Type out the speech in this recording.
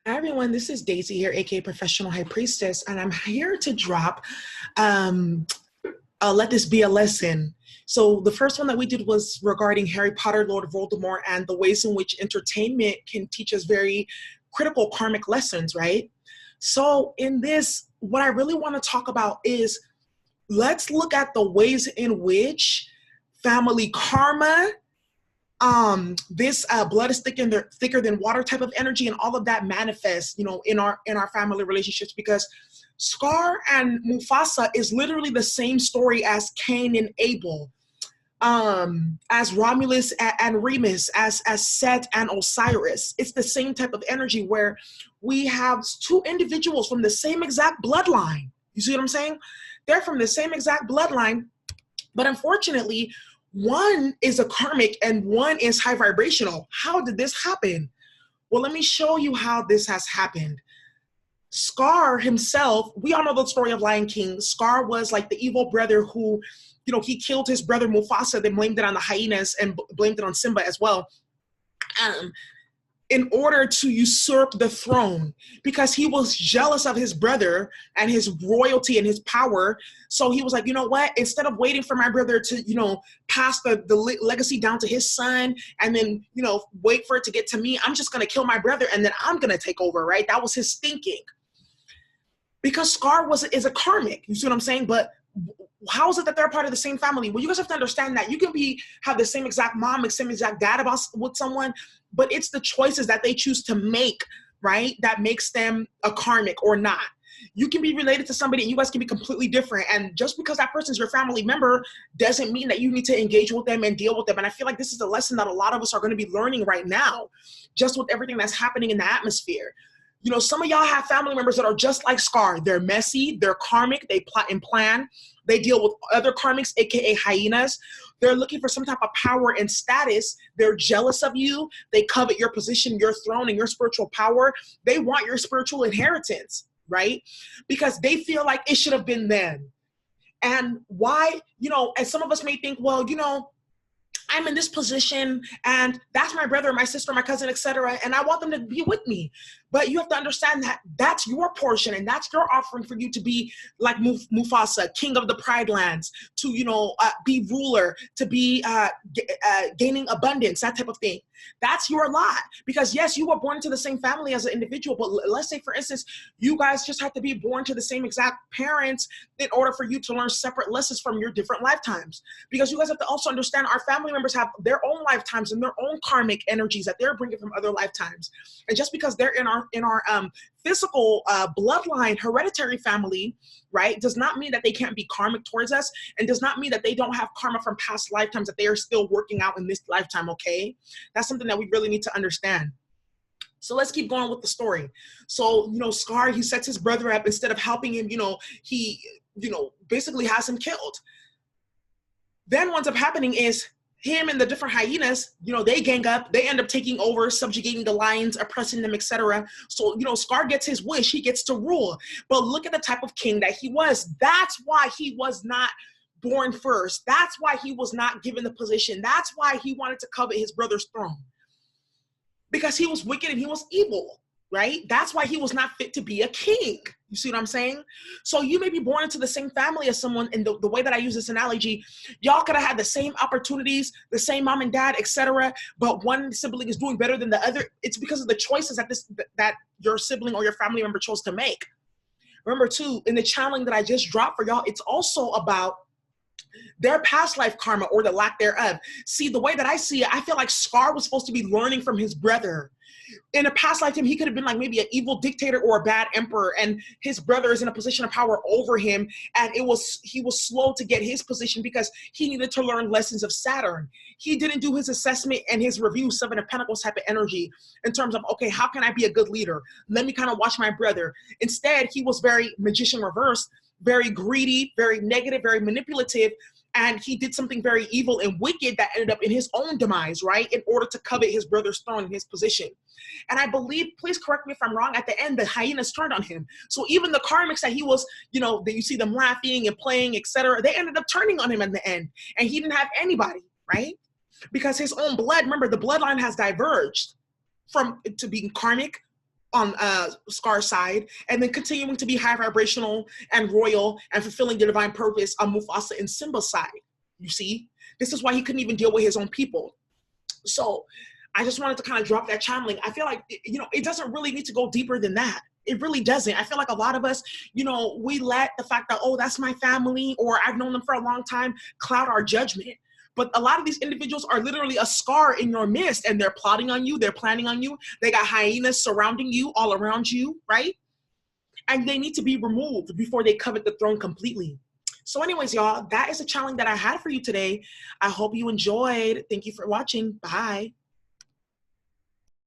Hi everyone, this is Daisy here, aka Professional High Priestess, and I'm here to drop Let This Be a Lesson. So the first one that we did was regarding Harry Potter, Lord of Voldemort, and the ways in which entertainment can teach us very critical karmic lessons, right? So in this, what I really want to talk about is let's look at the ways in which family karma, this blood is thicker than water type of energy, and all of that manifests, in our family relationships, because Scar and Mufasa is literally the same story as Cain and Abel, as Romulus and Remus, as Set and Osiris. It's the same type of energy where we have two individuals from the same exact bloodline. You see what I'm saying? They're from the same exact bloodline, but unfortunately, one is a karmic and one is high vibrational. How did this happen? Well, let me show you how this has happened. Scar himself, we all know the story of Lion King. Scar was like the evil brother who, he killed his brother Mufasa, then blamed it on the hyenas and blamed it on Simba as well. In order to usurp the throne, because he was jealous of his brother and his royalty and his power. So he was like, you know what, instead of waiting for my brother to, pass the legacy down to his son and then, wait for it to get to me, I'm just going to kill my brother and then I'm going to take over, right? That was his thinking. Because Scar is a karmic, you see what I'm saying? But how is it that they're part of the same family? Well, you guys have to understand that you can have the same exact mom, the same exact dad with someone, but it's the choices that they choose to make, right, that makes them a karmic or not. You can be related to somebody and you guys can be completely different. And just because that person's your family member doesn't mean that you need to engage with them and deal with them. And I feel like this is a lesson that a lot of us are going to be learning right now, just with everything that's happening in the atmosphere. Some of y'all have family members that are just like Scar. They're messy, they're karmic, they plot and plan. They deal with other karmics, aka hyenas. They're looking for some type of power and status. They're jealous of you. They covet your position, your throne, and your spiritual power. They want your spiritual inheritance, right? Because they feel like it should have been them. And why, and some of us may think, well, I'm in this position and that's my brother, my sister, my cousin, etc. And I want them to be with me. But you have to understand that that's your portion and that's your offering for you to be like Mufasa, king of the Pride Lands, to, be ruler, to be gaining abundance, that type of thing. That's your lot. Because yes, you were born into the same family as an individual, but let's say, for instance, you guys just have to be born to the same exact parents in order for you to learn separate lessons from your different lifetimes. Because you guys have to also understand our family members have their own lifetimes and their own karmic energies that they're bringing from other lifetimes. And just because they're in our physical bloodline, hereditary family, right, does not mean that they can't be karmic towards us, and does not mean that they don't have karma from past lifetimes that they are still working out in this lifetime, okay? That's something that we really need to understand. So let's keep going with the story. So, Scar, he sets his brother up. Instead of helping him, he, basically has him killed. Then what ends up happening is him and the different hyenas, they gang up, they end up taking over, subjugating the lions, oppressing them, etc. So, Scar gets his wish, he gets to rule. But look at the type of king that he was. That's why he was not born first. That's why he was not given the position. That's why he wanted to covet his brother's throne. Because he was wicked and he was evil, right? That's why he was not fit to be a king. You see what I'm saying? So you may be born into the same family as someone, and the way that I use this analogy, y'all could have had the same opportunities, the same mom and dad, etc., but one sibling is doing better than the other. It's because of the choices that your sibling or your family member chose to make. Remember too, in the channeling that I just dropped for y'all, it's also about their past life karma or the lack thereof. See, the way that I see it, I feel like Scar was supposed to be learning from his brother. In a past lifetime, he could have been like maybe an evil dictator or a bad emperor, and his brother is in a position of power over him, and he was slow to get his position because he needed to learn lessons of Saturn. He didn't do his assessment and his review, Seven of Pentacles type of energy, in terms of, okay, how can I be a good leader? Let me kind of watch my brother. Instead, he was very magician reversed, very greedy, very negative, very manipulative, and he did something very evil and wicked that ended up in his own demise, right, in order to covet his brother's throne and his position. And I believe, please correct me if I'm wrong, at the end, the hyenas turned on him. So even the karmics that he was, that you see them laughing and playing, etc., they ended up turning on him in the end. And he didn't have anybody, right? Because his own blood, remember, the bloodline has diverged from to being karmic on Scar's side, and then continuing to be high vibrational and royal and fulfilling the divine purpose on Mufasa and Simba's side. You see, this is why he couldn't even deal with his own people. So I just wanted to kind of drop that channeling. I feel like, you know, it doesn't really need to go deeper than that. It really doesn't. I feel like a lot of us, you know, we let the fact that, oh, that's my family, or I've known them for a long time, cloud our judgment. But a lot of these individuals are literally a scar in your midst, and they're plotting on you. They're planning on you. They got hyenas surrounding you, all around you, right? And they need to be removed before they covet the throne completely. So anyways, y'all, that is a challenge that I had for you today. I hope you enjoyed. Thank you for watching. Bye.